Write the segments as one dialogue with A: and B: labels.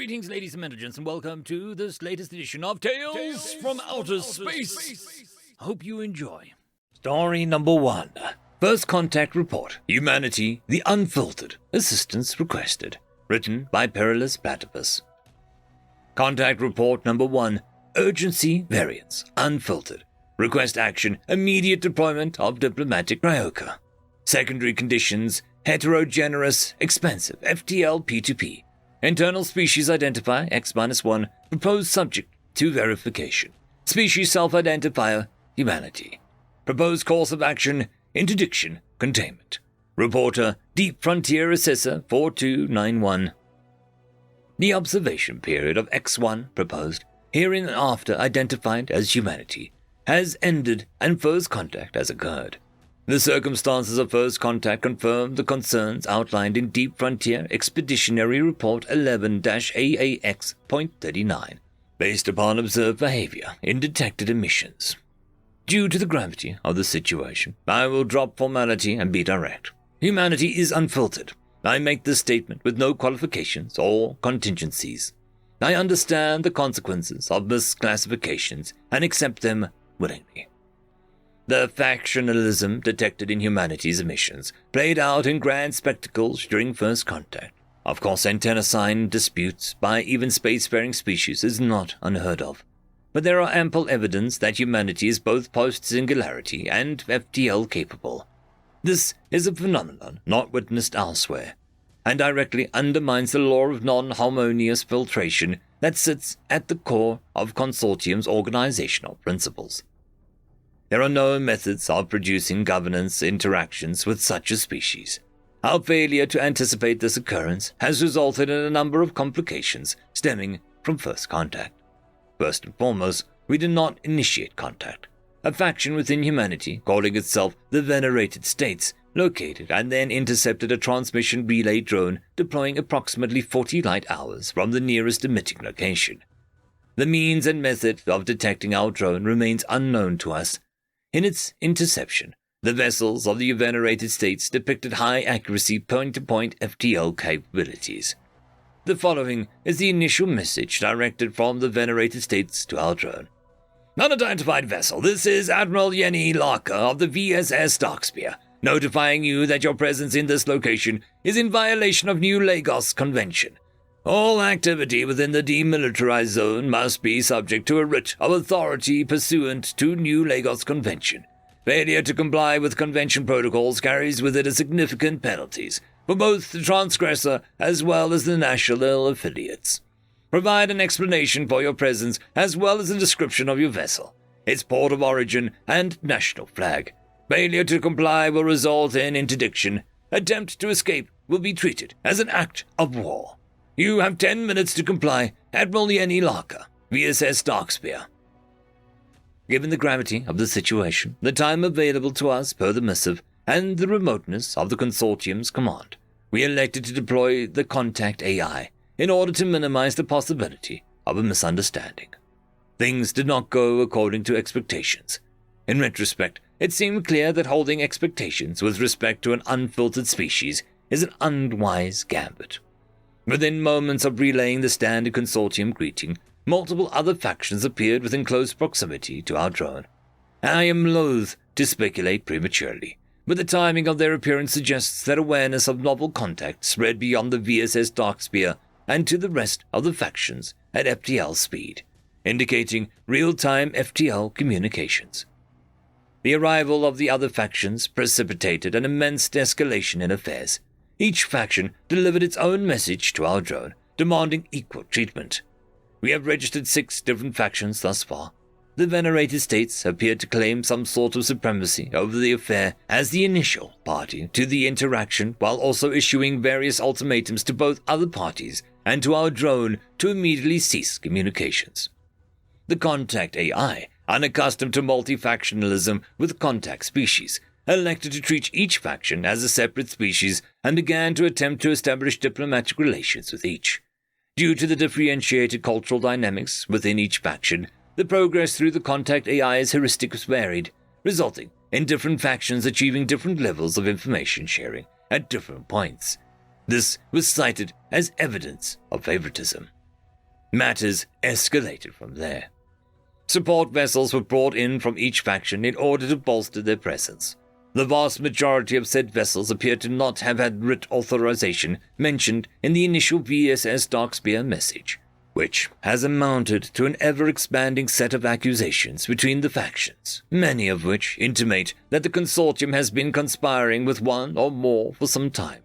A: Greetings, ladies and gentlemen, and welcome to this latest edition of Tales from Outer Space. Hope you enjoy. Story number 1. First Contact Report. Humanity, the Unfiltered. Assistance requested. Written by Perilous Platypus. Contact Report number 1. Urgency Variance. Unfiltered. Request action. Immediate deployment of diplomatic Ryoka. Secondary conditions. Heterogeneous. Expensive. FTL P2P. Internal species identifier X-1. Proposed subject to verification. Species self-identifier Humanity. Proposed course of action interdiction containment. Reporter Deep Frontier Assessor 4291. The observation period of X1 proposed, hereinafter identified as Humanity, has ended and first contact has occurred. The circumstances of first contact confirm the concerns outlined in Deep Frontier Expeditionary Report 11-AAX.39, based upon observed behavior in detected emissions. Due to the gravity of the situation, I will drop formality and be direct. Humanity is unfiltered. I make this statement with no qualifications or contingencies. I understand the consequences of misclassifications and accept them willingly. The factionalism detected in humanity's emissions played out in grand spectacles during first contact. Of course, antenna-sign disputes by even spacefaring species is not unheard of. But there are ample evidence that humanity is both post-singularity and FTL capable. This is a phenomenon not witnessed elsewhere, and directly undermines the law of non-harmonious filtration that sits at the core of Consortium's organizational principles. There are no methods of producing governance interactions with such a species. Our failure to anticipate this occurrence has resulted in a number of complications stemming from first contact. First and foremost, we did not initiate contact. A faction within humanity, calling itself the Venerated States, located and then intercepted a transmission relay drone deploying approximately 40 light hours from the nearest emitting location. The means and method of detecting our drone remains unknown to us. In its interception, the vessels of the Venerated States depicted high-accuracy point-to-point FTL capabilities. The following is the initial message directed from the Venerated States to our drone. Unidentified vessel, this is Admiral Yenny Larker of the VSS Darkspear, notifying you that your presence in this location is in violation of New Lagos Convention. All activity within the demilitarized zone must be subject to a writ of authority pursuant to New Lagos Convention. Failure to comply with convention protocols carries with it a significant penalties for both the transgressor as well as the national affiliates. Provide an explanation for your presence as well as a description of your vessel, its port of origin, and national flag. Failure to comply will result in interdiction. Attempt to escape will be treated as an act of war. You have 10 minutes to comply. Admiral Yenny Larker, VSS Darkspear. Given the gravity of the situation, the time available to us per the missive, and the remoteness of the Consortium's command, we elected to deploy the Contact AI in order to minimize the possibility of a misunderstanding. Things did not go according to expectations. In retrospect, it seemed clear that holding expectations with respect to an unfiltered species is an unwise gambit. Within moments of relaying the standard Consortium greeting, multiple other factions appeared within close proximity to our drone. I am loath to speculate prematurely, but the timing of their appearance suggests that awareness of novel contact spread beyond the VSS Darkspear and to the rest of the factions at FTL speed, indicating real-time FTL communications. The arrival of the other factions precipitated an immense escalation in affairs. Each faction delivered its own message to our drone, demanding equal treatment. We have registered 6 different factions thus far. The Venerated States appeared to claim some sort of supremacy over the affair as the initial party to the interaction, while also issuing various ultimatums to both other parties and to our drone to immediately cease communications. The Contact AI, unaccustomed to multi-factionalism with contact species, elected to treat each faction as a separate species and began to attempt to establish diplomatic relations with each. Due to the differentiated cultural dynamics within each faction, the progress through the Contact AI's heuristics varied, resulting in different factions achieving different levels of information sharing at different points. This was cited as evidence of favoritism. Matters escalated from there. Support vessels were brought in from each faction in order to bolster their presence. The vast majority of said vessels appear to not have had writ authorization mentioned in the initial VSS Darkspear message, which has amounted to an ever-expanding set of accusations between the factions, many of which intimate that the consortium has been conspiring with one or more for some time.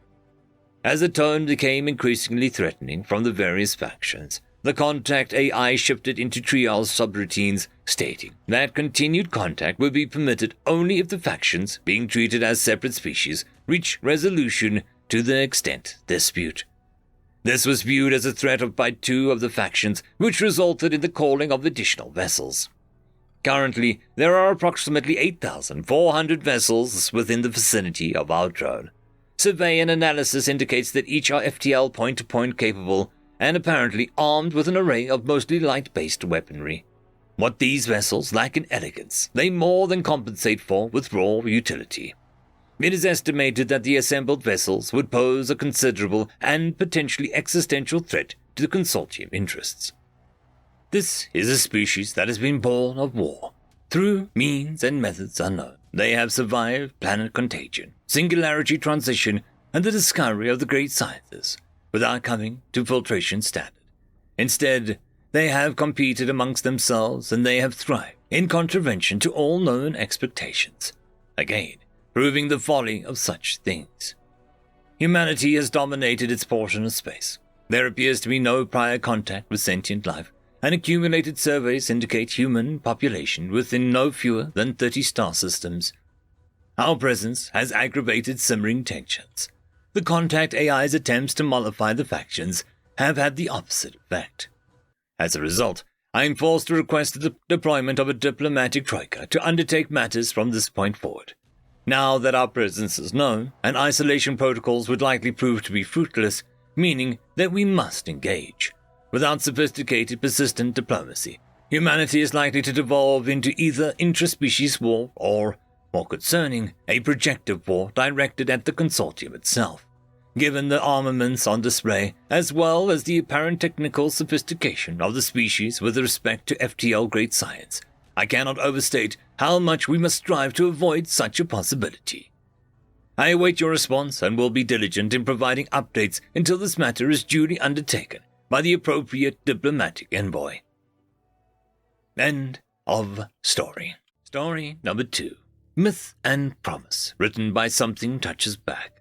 A: As the tone became increasingly threatening from the various factions, the contact AI shifted into triage subroutines, stating that continued contact would be permitted only if the factions, being treated as separate species, reach resolution to the extent dispute. This was viewed as a threat by two of the factions, which resulted in the calling of additional vessels. Currently, there are approximately 8,400 vessels within the vicinity of our drone. Survey and analysis indicates that each are FTL point-to-point capable and apparently armed with an array of mostly light-based weaponry. What these vessels lack in elegance, they more than compensate for with raw utility. It is estimated that the assembled vessels would pose a considerable and potentially existential threat to the consortium interests. This is a species that has been born of war. Through means and methods unknown, they have survived planet contagion, singularity transition, and the discovery of the great sciences, without coming to filtration standard. Instead, they have competed amongst themselves and they have thrived in contravention to all known expectations. Again, proving the folly of such things. Humanity has dominated its portion of space. There appears to be no prior contact with sentient life, and accumulated surveys indicate human population within no fewer than 30 star systems. Our presence has aggravated simmering tensions. The contact AI's attempts to mollify the factions have had the opposite effect. As a result, I am forced to request the deployment of a diplomatic troika to undertake matters from this point forward. Now that our presence is known, and isolation protocols would likely prove to be fruitless, meaning that we must engage. Without sophisticated, persistent diplomacy, humanity is likely to devolve into either intraspecies war or, more concerning, a projective war directed at the consortium itself. Given the armaments on display, as well as the apparent technical sophistication of the species with respect to FTL great science, I cannot overstate how much we must strive to avoid such a possibility. I await your response and will be diligent in providing updates until this matter is duly undertaken by the appropriate diplomatic envoy. End of story. Story number 2. Myth and Promise, written by Something Touches Back.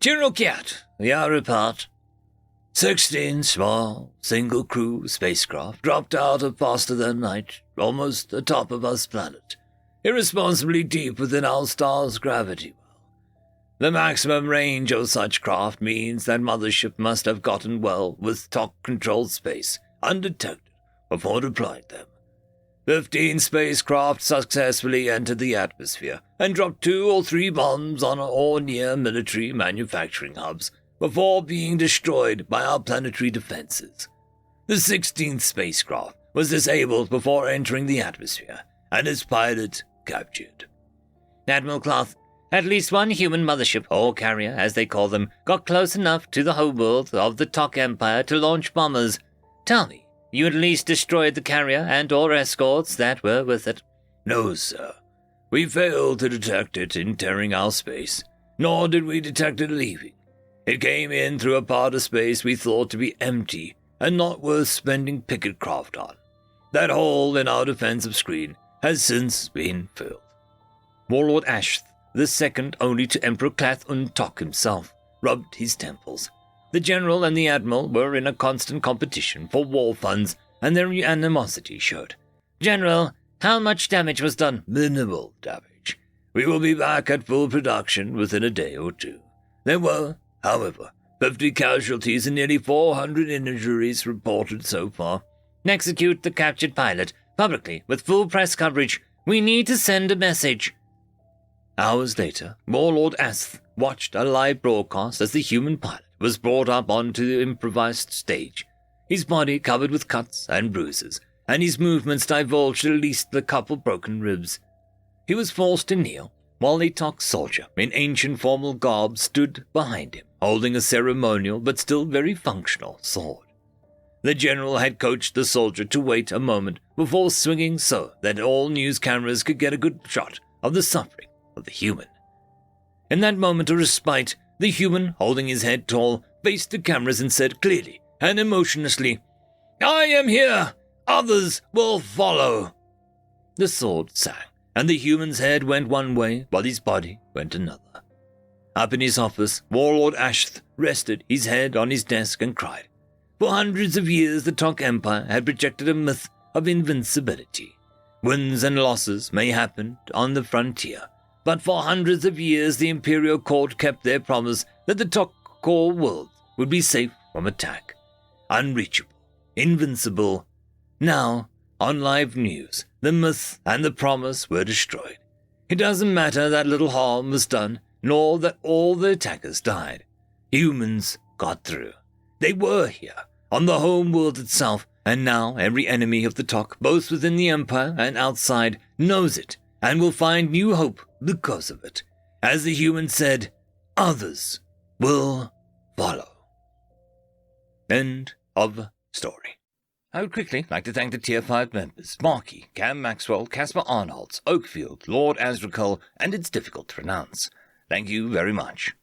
A: General Kiat, we are report. 16 small, single-crew spacecraft dropped out of faster-than-light, almost atop of our planet, irresponsibly deep within our star's gravity well. The maximum range of such craft means that mothership must have gotten well with top-controlled space, undetected, before deploying them. 15 spacecraft successfully entered the atmosphere and dropped 2 or 3 bombs on or near military manufacturing hubs before being destroyed by our planetary defenses. The 16th spacecraft was disabled before entering the atmosphere, and its pilot captured. Admiral Cloth, at least one human mothership, or carrier as they call them, got close enough to the homeworld of the Tok Empire to launch bombers. Tell me, you at least destroyed the carrier and or escorts that were with it? No, sir. We failed to detect it entering our space, nor did we detect it leaving. It came in through a part of space we thought to be empty and not worth spending picket craft on. That hole in our defensive screen has since been filled. Warlord Ashth, the second only to Emperor Clath Tok himself, rubbed his temples. The general and the admiral were in a constant competition for war funds, and their animosity showed. General, how much damage was done? Minimal damage. We will be back at full production within a day or two. There were, however, 50 casualties and nearly 400 injuries reported so far. Execute the captured pilot, publicly, with full press coverage. We need to send a message. Hours later, Warlord Asth watched a live broadcast as the human pilot was brought up onto the improvised stage, his body covered with cuts and bruises, and his movements divulged at least a couple broken ribs. He was forced to kneel, while a Tok soldier in ancient formal garb stood behind him, holding a ceremonial but still very functional sword. The general had coached the soldier to wait a moment before swinging so that all news cameras could get a good shot of the suffering of the human. In that moment of respite, the human, holding his head tall, faced the cameras and said clearly and emotionlessly, "I am here! Others will follow!" The sword sang, and the human's head went one way while his body went another. Up in his office, Warlord Ashth rested his head on his desk and cried. For hundreds of years the Tok Empire had projected a myth of invincibility. Wins and losses may happen on the frontier, but for hundreds of years the Imperial Court kept their promise that the Tok core world would be safe from attack. Unreachable, invincible. Now, on live news, the myth and the promise were destroyed. It doesn't matter that little harm was done, nor that all the attackers died. Humans got through. They were here, on the home world itself, and now every enemy of the Tok, both within the Empire and outside, knows it, and will find new hope because of it. As the human said, others will follow. End of story. I would quickly like to thank the Tier 5 members, Marky, Cam Maxwell, Caspar Arnholtz, Oakfield, Lord Azrakul, and it's difficult to pronounce. Thank you very much.